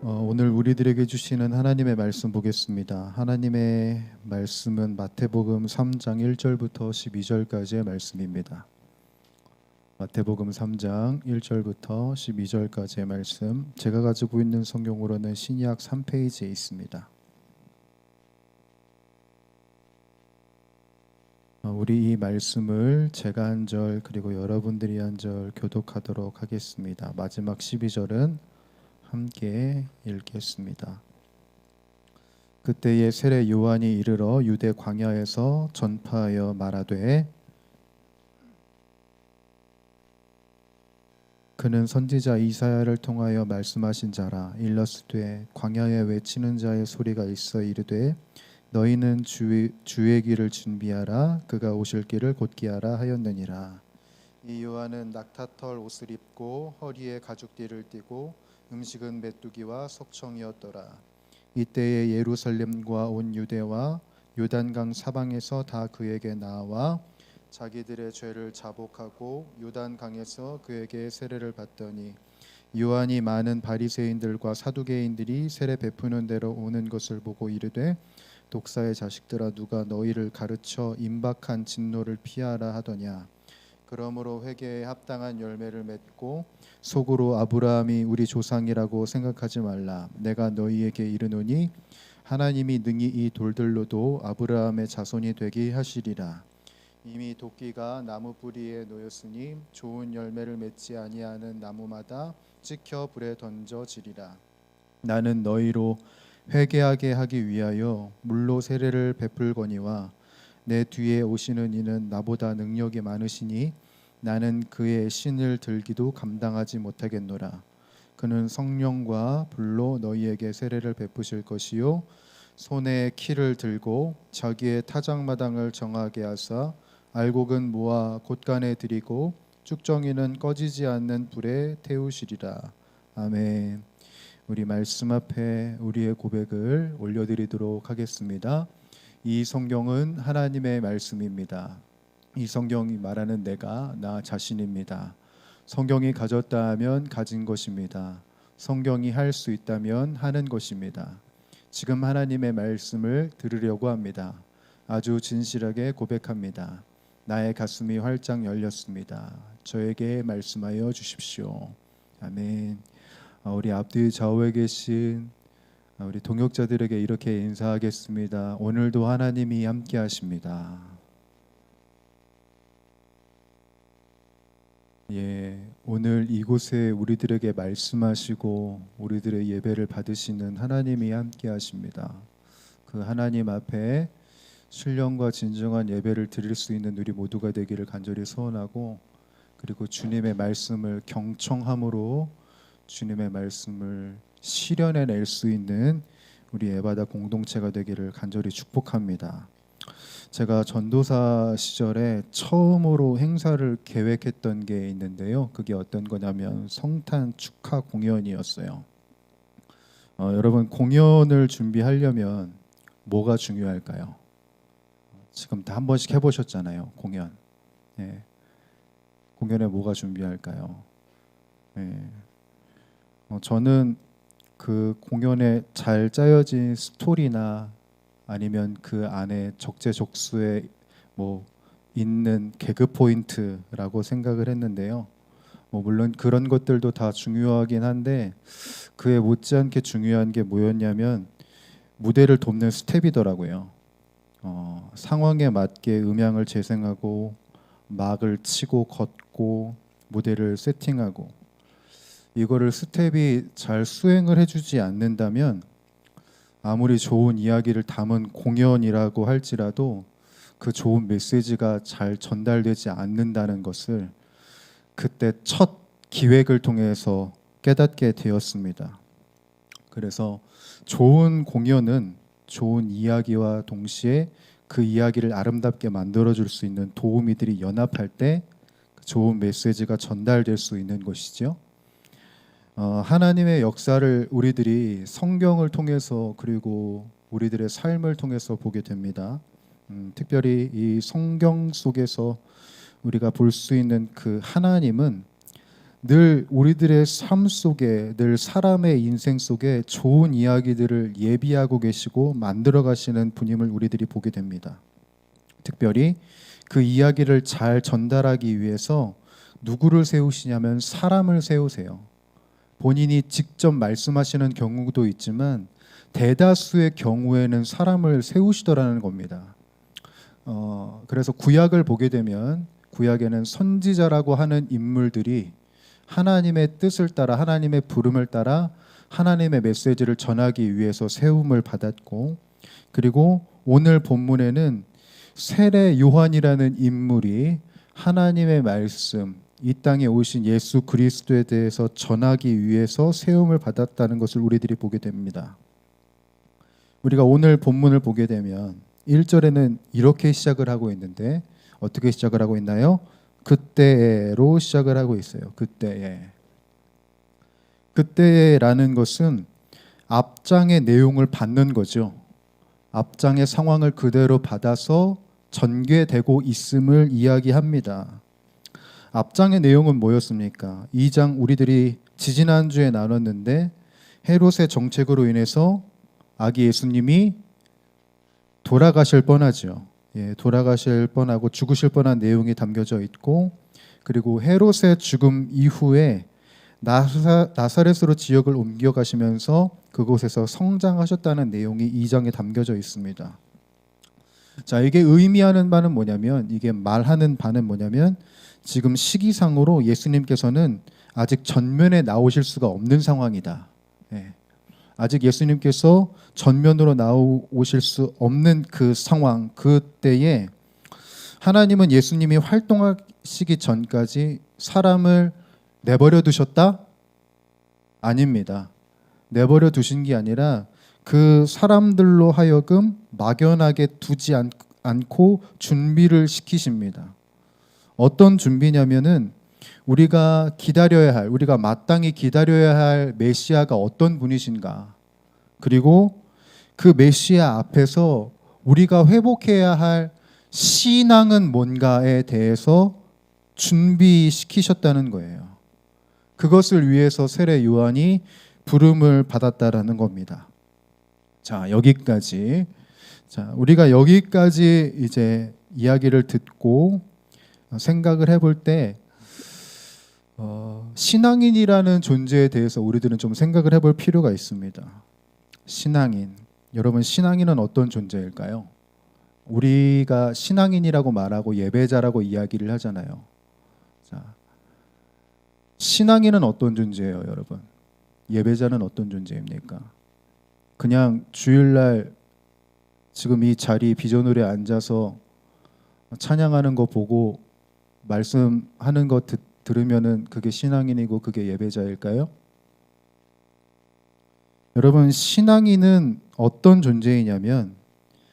오늘 우리들에게 주시는 하나님의 말씀 보겠습니다. 하나님의 말씀은 마태복음 3장 1절부터 12절까지의 말씀입니다. 마태복음 3장 1절부터 12절까지의 말씀, 제가 가지고 있는 성경으로는 신약 3페이지에 있습니다. 우리 이 말씀을 제가 한 절 그리고 여러분들이 한 절 교독하도록 하겠습니다. 마지막 12절은 함께 읽겠습니다. 그때에 세례 요한이 이르러 유대 광야에서 전파하여 말하되 그는 선지자 이사야를 통하여 말씀하신 자라. 일러스되 광야에 외치는 자의 소리가 있어 이르되 너희는 주의 길을 준비하라. 그가 오실 길을 곧게 하라 하였느니라. 이 요한은 낙타털 옷을 입고 허리에 가죽띠를 띠고 음식은 메뚜기와 석청이었더라. 이때에 예루살렘과 온 유대와 요단강 사방에서 다 그에게 나와 자기들의 죄를 자복하고 요단강에서 그에게 세례를 받더니 요한이 많은 바리새인들과 사두개인들이 세례 베푸는 대로 오는 것을 보고 이르되 독사의 자식들아 누가 너희를 가르쳐 임박한 진노를 피하라 하더냐. 그러므로 회개에 합당한 열매를 맺고 속으로 아브라함이 우리 조상이라고 생각하지 말라. 내가 너희에게 이르노니 하나님이 능히 이 돌들로도 아브라함의 자손이 되게 하시리라. 이미 도끼가 나무 뿌리에 놓였으니 좋은 열매를 맺지 아니하는 나무마다 찍혀 불에 던져지리라. 나는 너희로 회개하게 하기 위하여 물로 세례를 베풀거니와 내 뒤에 오시는 이는 나보다 능력이 많으시니 나는 그의 신을 들기도 감당하지 못하겠노라. 그는 성령과 불로 너희에게 세례를 베푸실 것이요 손에 키를 들고 자기의 타작마당을 정하게 하사 알곡은 모아 곳간에 들이고 쭉정이는 꺼지지 않는 불에 태우시리라. 아멘. 우리 말씀 앞에 우리의 고백을 올려드리도록 하겠습니다. 이 성경은 하나님의 말씀입니다. 이 성경이 말하는 내가 나 자신입니다. 성경이 가졌다 하면 가진 것입니다. 성경이 할 수 있다면 하는 것입니다. 지금 하나님의 말씀을 들으려고 합니다. 아주 진실하게 고백합니다. 나의 가슴이 활짝 열렸습니다. 저에게 말씀하여 주십시오. 아멘. 우리 앞뒤 좌우에 계신 우리 동역자들에게 이렇게 인사하겠습니다. 오늘도 하나님이 함께 하십니다. 오늘 이곳에 우리들에게 말씀하시고 우리들의 예배를 받으시는 하나님이 함께 하십니다. 그 하나님 앞에 신령과 진정한 예배를 드릴 수 있는 우리 모두가 되기를 간절히 소원하고, 그리고 주님의 말씀을 경청함으로 주님의 말씀을 실현해낼 수 있는 우리 에바다 공동체가 되기를 간절히 축복합니다. 제가 전도사 시절에 처음으로 행사를 계획했던 게 있는데요. 그게 어떤 거냐면 성탄 축하 공연이었어요. 여러분, 공연을 준비하려면 뭐가 중요할까요? 지금 다 한 번씩 해보셨잖아요. 공연. 공연에 뭐가 준비할까요? 저는 그 공연에 잘 짜여진 스토리나 아니면 그 안에 적재적소에 있는 개그 포인트라고 생각을 했는데요. 물론 그런 것들도 다 중요하긴 한데 그에 못지않게 중요한 게 뭐였냐면 무대를 돕는 스텝이더라고요. 상황에 맞게 음향을 재생하고 막을 치고 걷고 무대를 세팅하고, 이거를 스텝이 잘 수행을 해주지 않는다면 아무리 좋은 이야기를 담은 공연이라고 할지라도 그 좋은 메시지가 잘 전달되지 않는다는 것을 그때 첫 기획을 통해서 깨닫게 되었습니다. 그래서 좋은 공연은 좋은 이야기와 동시에 그 이야기를 아름답게 만들어줄 수 있는 도우미들이 연합할 때 좋은 메시지가 전달될 수 있는 것이죠. 하나님의 역사를 우리들이 성경을 통해서 그리고 우리들의 삶을 통해서 보게 됩니다. 특별히 이 성경 속에서 우리가 볼 수 있는 그 하나님은 늘 우리들의 삶 속에, 늘 사람의 인생 속에 좋은 이야기들을 예비하고 계시고 만들어 가시는 분임을 우리들이 보게 됩니다. 특별히 그 이야기를 잘 전달하기 위해서 누구를 세우시냐면 사람을 세우세요. 본인이 직접 말씀하시는 경우도 있지만 대다수의 경우에는 사람을 세우시더라는 겁니다. 그래서 구약을 보게 되면 구약에는 선지자라고 하는 인물들이 하나님의 뜻을 따라 하나님의 부름을 따라 하나님의 메시지를 전하기 위해서 세움을 받았고, 그리고 오늘 본문에는 세례 요한이라는 인물이 하나님의 말씀, 이 땅에 오신 예수 그리스도에 대해서 전하기 위해서 세움을 받았다는 것을 우리들이 보게 됩니다. 우리가 오늘 본문을 보게 되면 1절에는 이렇게 시작을 하고 있는데 어떻게 시작을 하고 있나요? 그때로 시작을 하고 있어요. 그때라는 것은 앞장의 내용을 받는 거죠. 앞장의 상황을 그대로 받아서 전개되고 있음을 이야기합니다. 앞장의 내용은 뭐였습니까? 2장 우리들이 지지난주에 나눴는데 헤롯의 정책으로 인해서 아기 예수님이 돌아가실 뻔하죠. 돌아가실 뻔하고 죽으실 뻔한 내용이 담겨져 있고, 그리고 헤롯의 죽음 이후에 나사렛으로 지역을 옮겨가시면서 그곳에서 성장하셨다는 내용이 2장에 담겨져 있습니다. 자, 이게 의미하는 바는 뭐냐면, 이게 말하는 바는 뭐냐면, 지금 시기상으로 예수님께서는 아직 전면에 나오실 수가 없는 상황이다. 아직 예수님께서 전면으로 나오실 수 없는 그 상황, 그때에 하나님은 예수님이 활동하시기 전까지 사람을 내버려 두셨다? 아닙니다. 내버려 두신 게 아니라 그 사람들로 하여금 막연하게 두지 않고 준비를 시키십니다. 어떤 준비냐면은 우리가 마땅히 기다려야 할 메시아가 어떤 분이신가, 그리고 그 메시아 앞에서 우리가 회복해야 할 신앙은 뭔가에 대해서 준비시키셨다는 거예요. 그것을 위해서 세례 요한이 부름을 받았다라는 겁니다. 자, 여기까지. 우리가 여기까지 이제 이야기를 듣고 생각을 해볼 때 신앙인이라는 존재에 대해서 우리들은 좀 생각을 해볼 필요가 있습니다. 신앙인, 여러분, 신앙인은 어떤 존재일까요? 우리가 신앙인이라고 말하고 예배자라고 이야기를 하잖아요. 자, 신앙인은 어떤 존재예요, 여러분? 예배자는 어떤 존재입니까? 그냥 주일날 지금 이 자리 비전홀에 앉아서 찬양하는 거 보고 말씀하는 거 들으면은 그게 신앙인이고 그게 예배자일까요? 여러분, 신앙인은 어떤 존재이냐면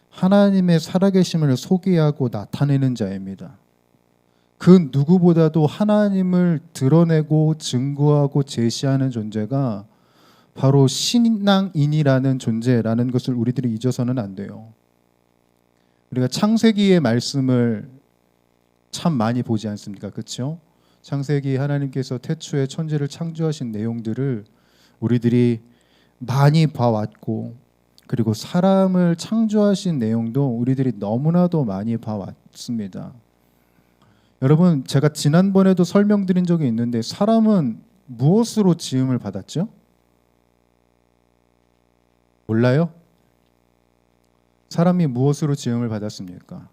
하나님의 살아계심을 소개하고 나타내는 자입니다. 그 누구보다도 하나님을 드러내고 증거하고 제시하는 존재가 바로 신앙인이라는 존재라는 것을 우리들이 잊어서는 안 돼요. 우리가 창세기의 말씀을 참 많이 보지 않습니까? 그렇죠? 창세기 하나님께서 태초에 천지를 창조하신 내용들을 우리들이 많이 봐왔고, 그리고 사람을 창조하신 내용도 우리들이 너무나도 많이 봐왔습니다. 여러분, 제가 지난번에도 설명드린 적이 있는데 사람은 무엇으로 지음을 받았죠? 몰라요? 사람이 무엇으로 지음을 받았습니까?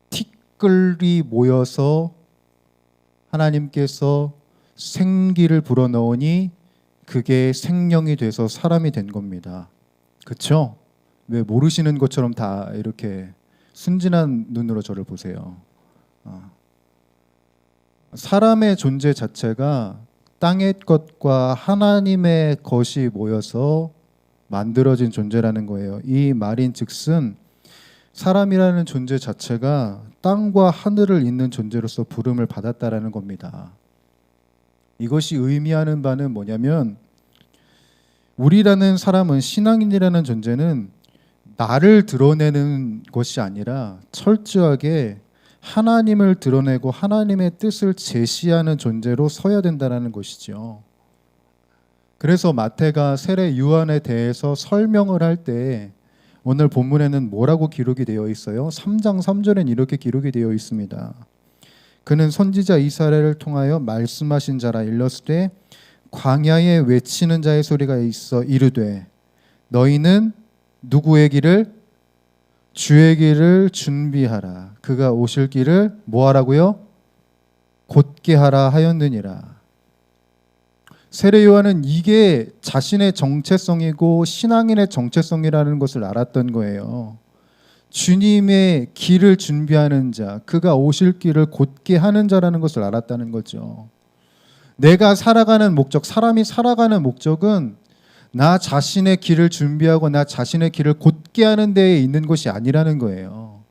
티끌이 모여서 하나님께서 생기를 불어넣으니 그게 생명이 돼서 사람이 된 겁니다. 그렇죠? 왜 모르시는 것처럼 다 이렇게 순진한 눈으로 저를 보세요. 사람의 존재 자체가 땅의 것과 하나님의 것이 모여서 만들어진 존재라는 거예요. 이 말인즉슨 사람이라는 존재 자체가 땅과 하늘을 잇는 존재로서 부름을 받았다라는 겁니다. 이것이 의미하는 바는 뭐냐면, 우리라는 사람은, 신앙인이라는 존재는 나를 드러내는 것이 아니라 철저하게 하나님을 드러내고 하나님의 뜻을 제시하는 존재로 서야 된다는 것이죠. 그래서 마태가 세례 요한에 대해서 설명을 할 때 오늘 본문에는 뭐라고 기록이 되어 있어요? 3장 3절엔 이렇게 기록이 되어 있습니다. 그는 선지자 이사야를 통하여 말씀하신 자라 일렀으되 광야에 외치는 자의 소리가 있어 이르되 너희는 누구의 길을? 주의 길을 준비하라. 그가 오실 길을 뭐 하라고요? 곧게 하라 하였느니라. 세례 요한은 이게 자신의 정체성이고 신앙인의 정체성이라는 것을 알았던 거예요. 주님의 길을 준비하는 자, 그가 오실 길을 곧게 하는 자라는 것을 알았다는 거죠. 내가 살아가는 목적, 사람이 살아가는 목적은 나 자신의 길을 준비하고 나 자신의 길을 곧게 하는 데에 있는 것이 아니라는 거예요.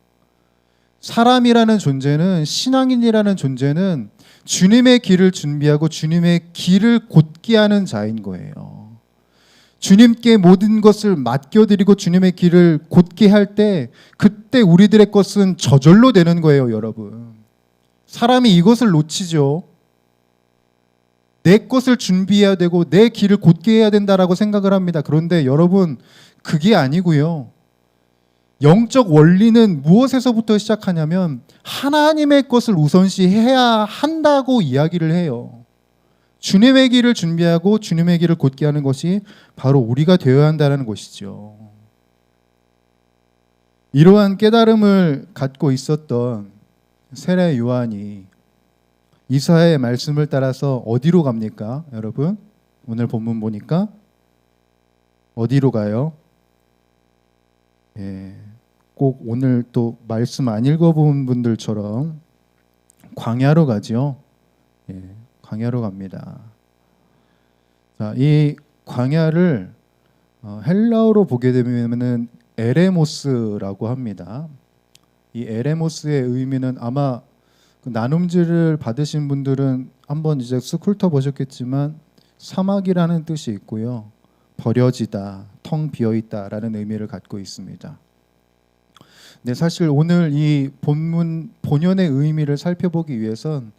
사람이라는 존재는, 신앙인이라는 존재는 주님의 길을 준비하고 주님의 길을 곧게 하는 자인 거예요. 주님께 모든 것을 맡겨드리고 주님의 길을 곧게 할 때 그때 우리들의 것은 저절로 되는 거예요, 여러분. 사람이 이것을 놓치죠. 내 것을 준비해야 되고 내 길을 곧게 해야 된다라고 생각을 합니다. 그런데 여러분, 그게 아니고요. 영적 원리는 무엇에서부터 시작하냐면 하나님의 것을 우선시해야 한다고 이야기를 해요. 주님의 길을 준비하고 주님의 길을 곧게 하는 것이 바로 우리가 되어야 한다는 것이죠. 이러한 깨달음을 갖고 있었던 세례 요한이 이사야의 말씀을 따라서 어디로 갑니까? 여러분, 오늘 본문 보니까 어디로 가요? 꼭 오늘 또 말씀 안 읽어본 분들처럼 광야로 가죠. 광야로 갑니다. 자, 이 광야를 헬라어로 보게 되면은 에레모스라고 합니다. 이 에레모스의 의미는 아마 그 나눔지를 받으신 분들은 한번 이제 쓱 훑어보셨겠지만 사막이라는 뜻이 있고요. 버려지다, 텅 비어있다라는 의미를 갖고 있습니다. 네, 사실 오늘 이 본문 본연의 의미를 살펴보기 위해선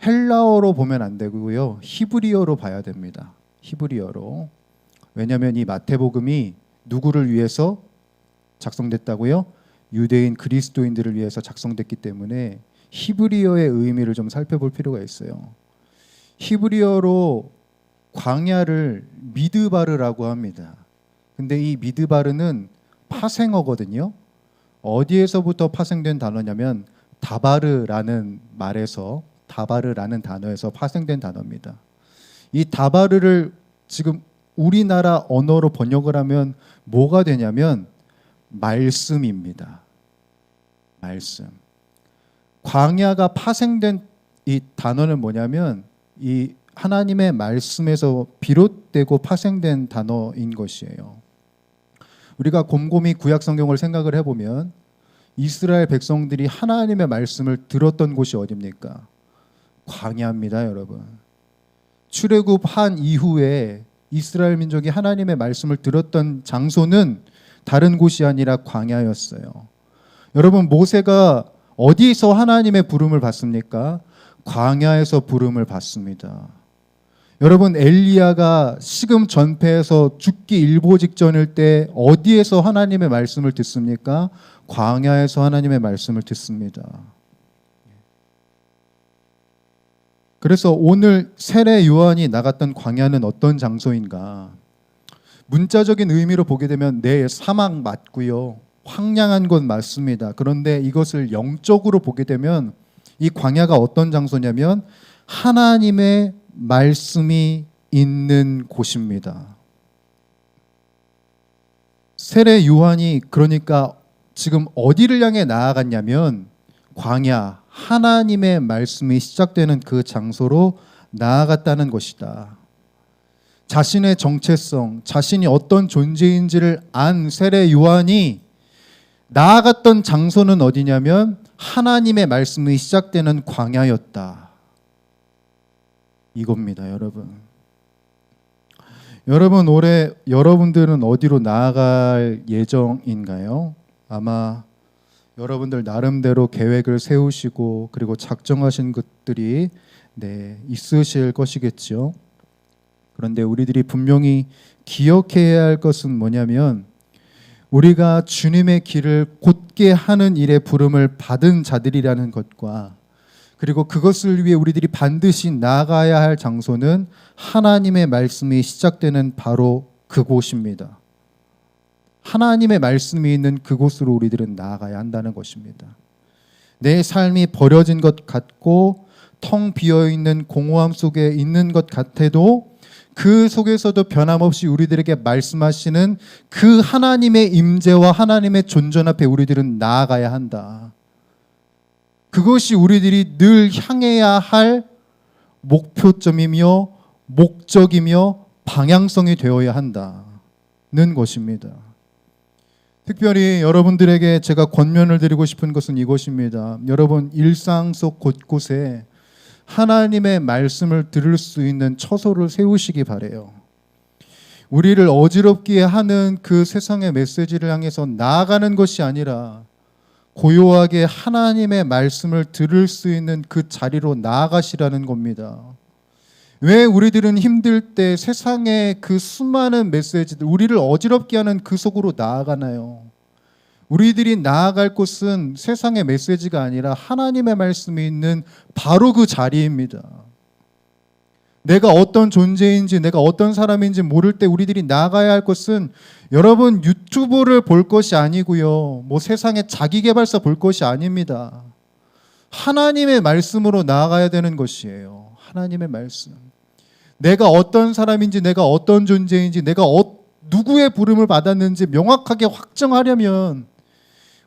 헬라어로 보면 안 되고요. 히브리어로 봐야 됩니다. 히브리어로. 왜냐하면 이 마태복음이 누구를 위해서 작성됐다고요? 유대인 그리스도인들을 위해서 작성됐기 때문에 히브리어의 의미를 좀 살펴볼 필요가 있어요. 히브리어로 광야를 미드바르라고 합니다. 근데 이 미드바르는 파생어거든요. 어디에서부터 파생된 단어냐면 다바르라는 말에서, 다바르라는 단어에서 파생된 단어입니다. 이 다바르를 지금 우리나라 언어로 번역을 하면 뭐가 되냐면 말씀입니다. 말씀. 광야가 파생된 이 단어는 뭐냐면 이 하나님의 말씀에서 비롯되고 파생된 단어인 것이에요. 우리가 곰곰이 구약 성경을 생각을 해보면 이스라엘 백성들이 하나님의 말씀을 들었던 곳이 어디입니까? 광야입니다, 여러분. 출애굽한 이후에 이스라엘 민족이 하나님의 말씀을 들었던 장소는 다른 곳이 아니라 광야였어요. 여러분, 모세가 어디서 하나님의 부름을 받습니까? 광야에서 부름을 받습니다. 여러분, 엘리야가 식음 전폐해서 죽기 일보 직전일 때 어디에서 하나님의 말씀을 듣습니까? 광야에서 하나님의 말씀을 듣습니다. 그래서 오늘 세례 요한이 나갔던 광야는 어떤 장소인가? 문자적인 의미로 보게 되면 네, 사막 맞고요. 황량한 곳 맞습니다. 그런데 이것을 영적으로 보게 되면 이 광야가 어떤 장소냐면 하나님의 말씀이 있는 곳입니다. 세례 요한이 그러니까 지금 어디를 향해 나아갔냐면 광야, 하나님의 말씀이 시작되는 그 장소로 나아갔다는 것이다. 자신의 정체성, 자신이 어떤 존재인지를 안 세례 요한이 나아갔던 장소는 어디냐면 하나님의 말씀이 시작되는 광야였다. 이겁니다, 여러분. 여러분, 올해 여러분들은 어디로 나아갈 예정인가요? 아마 여러분들 나름대로 계획을 세우시고 그리고 작정하신 것들이 있으실 것이겠죠. 그런데 우리들이 분명히 기억해야 할 것은 뭐냐면 우리가 주님의 길을 곧게 하는 일에 부름을 받은 자들이라는 것과 그리고 그것을 위해 우리들이 반드시 나아가야 할 장소는 하나님의 말씀이 시작되는 바로 그곳입니다. 하나님의 말씀이 있는 그곳으로 우리들은 나아가야 한다는 것입니다. 내 삶이 버려진 것 같고 텅 비어있는 공허함 속에 있는 것 같아도 그 속에서도 변함없이 우리들에게 말씀하시는 그 하나님의 임재와 하나님의 존전 앞에 우리들은 나아가야 한다. 그것이 우리들이 늘 향해야 할 목표점이며 목적이며 방향성이 되어야 한다는 것입니다. 특별히 여러분들에게 제가 권면을 드리고 싶은 것은 이것입니다. 여러분 일상 속 곳곳에 하나님의 말씀을 들을 수 있는 처소를 세우시기 바라요. 우리를 어지럽게 하는 그 세상의 메시지를 향해서 나아가는 것이 아니라 고요하게 하나님의 말씀을 들을 수 있는 그 자리로 나아가시라는 겁니다. 왜 우리들은 힘들 때 세상의 그 수많은 메시지들, 우리를 어지럽게 하는 그 속으로 나아가나요? 우리들이 나아갈 곳은 세상의 메시지가 아니라 하나님의 말씀이 있는 바로 그 자리입니다. 내가 어떤 존재인지 내가 어떤 사람인지 모를 때 우리들이 나아가야 할 것은 여러분 유튜브를 볼 것이 아니고요. 뭐 세상의 자기계발서 볼 것이 아닙니다. 하나님의 말씀으로 나아가야 되는 것이에요. 하나님의 말씀. 내가 어떤 사람인지 내가 어떤 존재인지 내가 누구의 부름을 받았는지 명확하게 확정하려면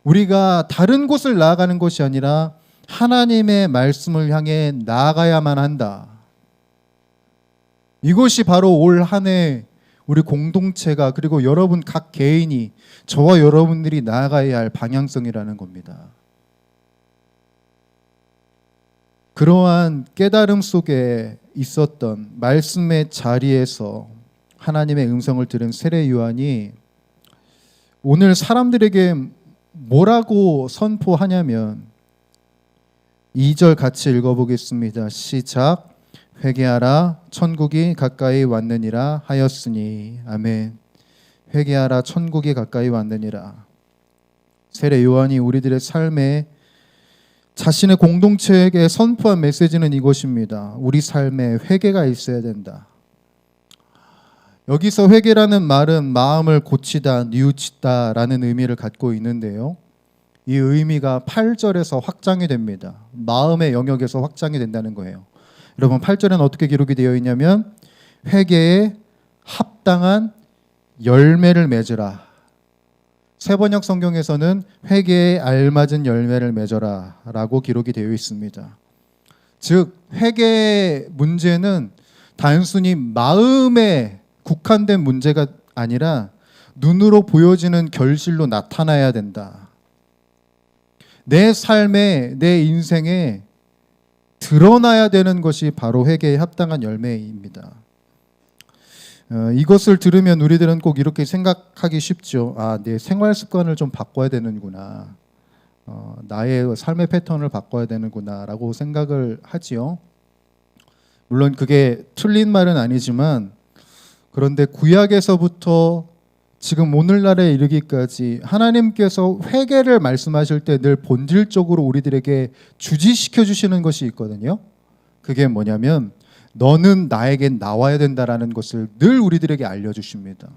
우리가 다른 곳을 나아가는 것이 아니라 하나님의 말씀을 향해 나아가야만 한다. 이것이 바로 올 한 해 우리 공동체가 그리고 여러분 각 개인이 저와 여러분들이 나아가야 할 방향성이라는 겁니다. 그러한 깨달음 속에 있었던 말씀의 자리에서 하나님의 음성을 들은 세례 요한이 오늘 사람들에게 뭐라고 선포하냐면 2절 같이 읽어보겠습니다. 시작. 회개하라 천국이 가까이 왔느니라 하였으니. 아멘. 회개하라 천국이 가까이 왔느니라. 세례 요한이 우리들의 삶에 자신의 공동체에게 선포한 메시지는 이것입니다. 우리 삶에 회개가 있어야 된다. 여기서 회개라는 말은 마음을 고치다, 뉘우치다라는 의미를 갖고 있는데요. 이 의미가 8절에서 확장이 됩니다. 마음의 영역에서 확장이 된다는 거예요. 여러분 8절에는 어떻게 기록이 되어 있냐면 회개에 합당한 열매를 맺으라. 세번역 성경에서는 회개에 알맞은 열매를 맺어라 라고 기록이 되어 있습니다. 즉 회개의 문제는 단순히 마음에 국한된 문제가 아니라 눈으로 보여지는 결실로 나타나야 된다. 내 삶에 내 인생에 드러나야 되는 것이 바로 회개에 합당한 열매입니다. 이것을 들으면 우리들은 꼭 이렇게 생각하기 쉽죠. 내 생활 습관을 좀 바꿔야 되는구나. 나의 삶의 패턴을 바꿔야 되는구나 라고 생각을 하지요. 물론 그게 틀린 말은 아니지만 그런데 구약에서부터 지금 오늘날에 이르기까지 하나님께서 회개를 말씀하실 때 늘 본질적으로 우리들에게 주지시켜 주시는 것이 있거든요. 그게 뭐냐면 너는 나에게 나와야 된다라는 것을 늘 우리들에게 알려주십니다.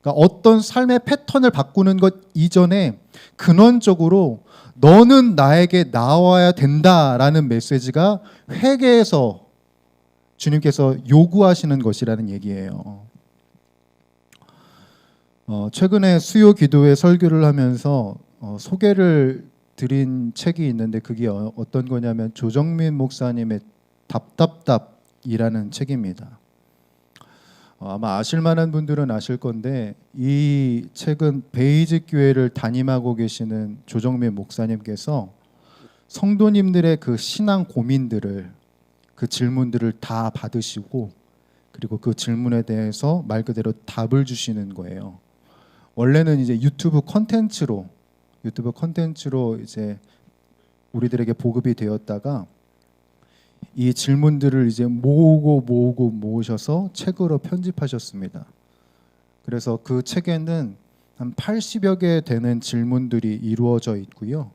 그러니까 어떤 삶의 패턴을 바꾸는 것 이전에 근원적으로 너는 나에게 나와야 된다라는 메시지가 회개에서 주님께서 요구하시는 것이라는 얘기예요. 최근에 수요 기도회 설교를 하면서 소개를 드린 책이 있는데 그게 어떤 거냐면 조정민 목사님의 답답답이라는 책입니다. 아마 아실 만한 분들은 아실 건데 이 책은 베이직 교회를 담임하고 계시는 조정민 목사님께서 성도님들의 그 신앙 고민들을 그 질문들을 다 받으시고 그리고 그 질문에 대해서 말 그대로 답을 주시는 거예요. 원래는 이제 유튜브 콘텐츠로 유튜브 콘텐츠로 이제 우리들에게 보급이 되었다가 이 질문들을 이제 모으셔서 책으로 편집하셨습니다. 그래서 그 책에는 한 80여 개 되는 질문들이 이루어져 있고요.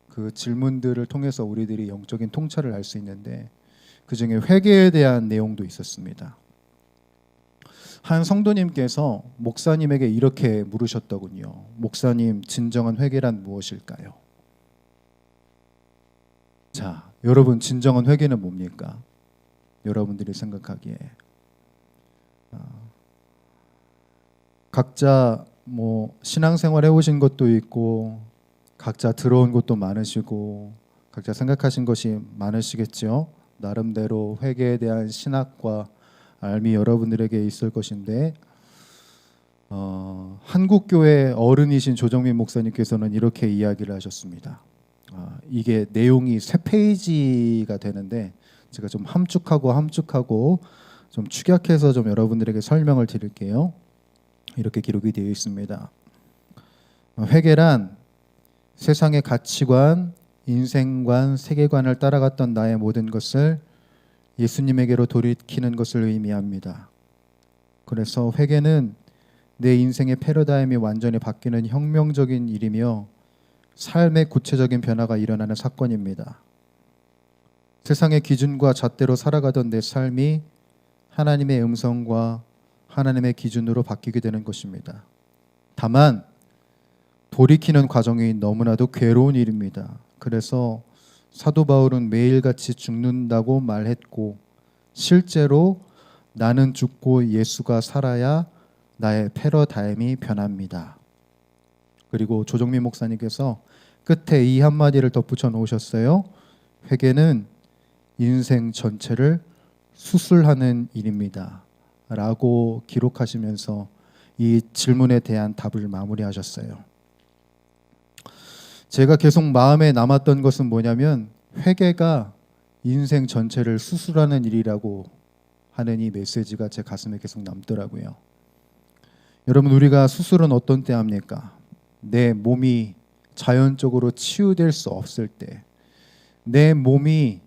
그 질문들을 통해서 우리들이 영적인 통찰을 알 수 있는데 그중에 회개에 대한 내용도 있었습니다. 한 성도님께서 목사님에게 이렇게 물으셨더군요. 목사님, 진정한 회개란 무엇일까요? 자, 여러분, 진정한 회개는 뭡니까? 여러분들이 생각하기에 각자 뭐 신앙생활 해오신 것도 있고 각자 들어온 것도 많으시고 각자 생각하신 것이 많으시겠죠. 나름대로 회개에 대한 신학과 알미 여러분들에게 있을 것인데 한국교회 어른이신 조정민 목사님께서는 이렇게 이야기를 하셨습니다. 이게 내용이 3페이지가 되는데 제가 좀 함축하고 좀 축약해서 좀 여러분들에게 설명을 드릴게요. 이렇게 기록이 되어 있습니다. 회개란 세상의 가치관, 인생관, 세계관을 따라갔던 나의 모든 것을 예수님에게로 돌이키는 것을 의미합니다. 그래서 회개는 내 인생의 패러다임이 완전히 바뀌는 혁명적인 일이며 삶의 구체적인 변화가 일어나는 사건입니다. 세상의 기준과 잣대로 살아가던 내 삶이 하나님의 음성과 하나님의 기준으로 바뀌게 되는 것입니다. 다만 돌이키는 과정이 너무나도 괴로운 일입니다. 그래서 사도 바울은 매일같이 죽는다고 말했고 실제로 나는 죽고 예수가 살아야 나의 패러다임이 변합니다. 그리고 조정민 목사님께서 끝에 이 한마디를 덧붙여 놓으셨어요. 회개는 인생 전체를 수술하는 일입니다. 라고 기록하시면서 이 질문에 대한 답을 마무리하셨어요. 제가 계속 마음에 남았던 것은 뭐냐면 회개가 인생 전체를 수술하는 일이라고 하는 이 메시지가 제 가슴에 계속 남더라고요. 여러분, 우리가 수술은 어떤 때 합니까? 내 몸이 자연적으로 치유될 수 없을 때, 내 몸이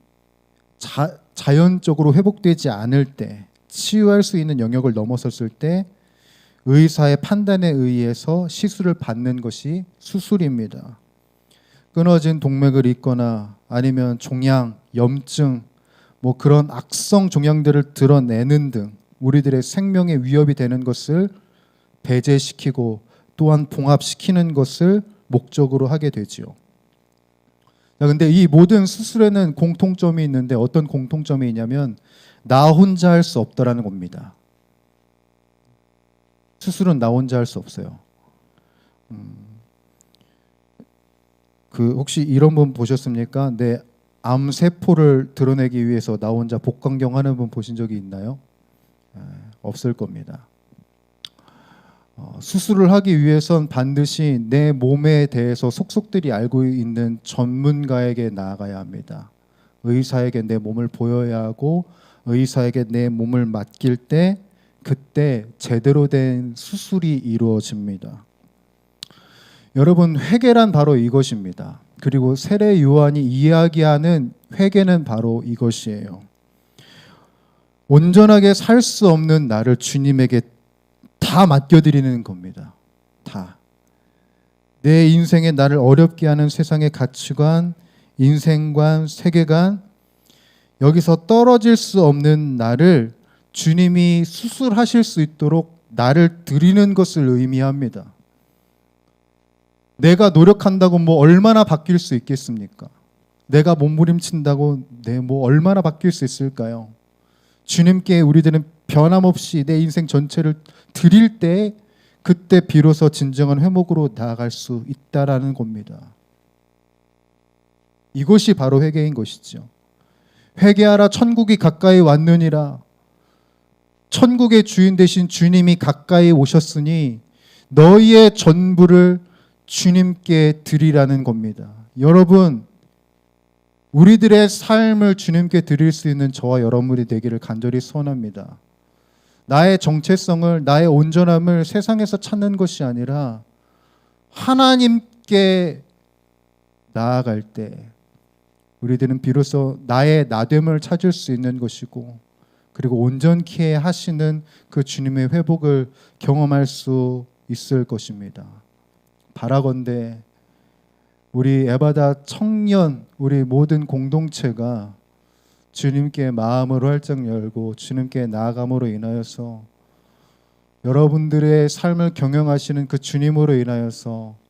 자연적으로 회복되지 않을 때, 치유할 수 있는 영역을 넘어섰을 때 의사의 판단에 의해서 시술을 받는 것이 수술입니다. 끊어진 동맥을 잇거나 아니면 종양, 염증, 뭐 그런 악성 종양들을 드러내는 등 우리들의 생명에 위협이 되는 것을 배제시키고 또한 봉합시키는 것을 목적으로 하게 되지요. 근데 이 모든 수술에는 공통점이 있는데 어떤 공통점이 있냐면 나 혼자 할 수 없다라는 겁니다. 수술은 나 혼자 할 수 없어요. 혹시 이런 분 보셨습니까? 내 암세포를 드러내기 위해서 나 혼자 복강경 하는 분 보신 적이 있나요? 없을 겁니다. 수술을 하기 위해선 반드시 내 몸에 대해서 속속들이 알고 있는 전문가에게 나아가야 합니다. 의사에게 내 몸을 보여야 하고 의사에게 내 몸을 맡길 때 그때 제대로 된 수술이 이루어집니다. 여러분, 회개란 바로 이것입니다. 그리고 세례 요한이 이야기하는 회개는 바로 이것이에요. 온전하게 살 수 없는 나를 주님에게 다 맡겨드리는 겁니다. 다. 내 인생에 나를 어렵게 하는 세상의 가치관, 인생관, 세계관, 여기서 떨어질 수 없는 나를 주님이 수술하실 수 있도록 나를 드리는 것을 의미합니다. 내가 노력한다고 뭐 얼마나 바뀔 수 있겠습니까? 내가 몸부림친다고 뭐 얼마나 바뀔 수 있을까요? 주님께 우리들은 변함없이 내 인생 전체를 드릴 때 그때 비로소 진정한 회복으로 나아갈 수 있다라는 겁니다. 이것이 바로 회개인 것이죠. 회개하라, 천국이 가까이 왔느니라. 천국의 주인 되신 주님이 가까이 오셨으니 너희의 전부를 주님께 드리라는 겁니다. 여러분, 우리들의 삶을 주님께 드릴 수 있는 저와 여러분이 되기를 간절히 소원합니다. 나의 정체성을, 나의 온전함을 세상에서 찾는 것이 아니라 하나님께 주께 나아갈 때 우리들은 비로소 나의 나됨을 찾을 수 있는 것이고, 그리고 온전케 하시는 그 주님의 회복을 경험할 수 있을 것입니다. 바라건대 우리 에바다 청년, 우리 모든 공동체가 주님께 마음을 활짝 열고 주님께 나아감으로 인하여서 여러분들의 삶을 경영하시는 그 주님으로 인하여서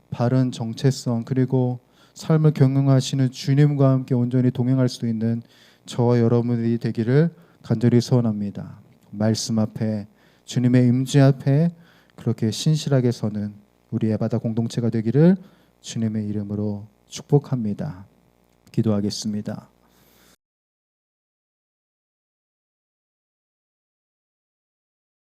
바른 정체성, 그리고 삶을 경영하시는 주님과 함께 온전히 동행할 수 있는 저와 여러분들이 되기를 간절히 소원합니다. 말씀 앞에, 주님의 임재 앞에 그렇게 신실하게 서는 우리 에바다 공동체가 되기를 주님의 이름으로 축복합니다. 기도하겠습니다.